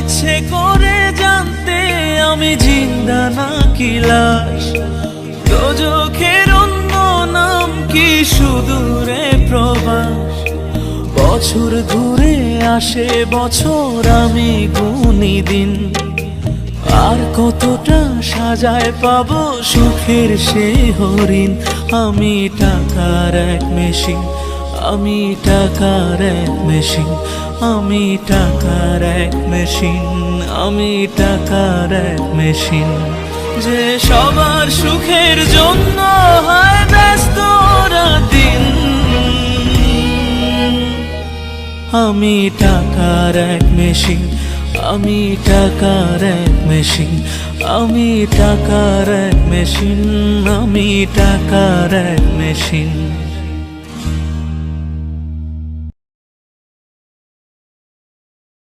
ইচ্ছে করে জানতে আমি জিন্দা নাকি লাশ। দোজখের অন্য নাম কি সুদূরে প্রবাস। বছর ঘুরে আসে বছর, আমি গুনি দিন। আর কতটা সাজায় পাবো সুখের সে হরিণ। আমি টাকার এক মেশিন, আমি টাকার এক মেশিন, আমি টাকার এক মেশিন, আমি টাকার এক মেশিন। যে সবার সুখের জন্য হয় ব্যস্ত দিন। আমি টাকার এক মেশিন, আমি টাকার এক মেশিন, আমি টাকার এক মেশিন, আমি টাকার এক মেশিন।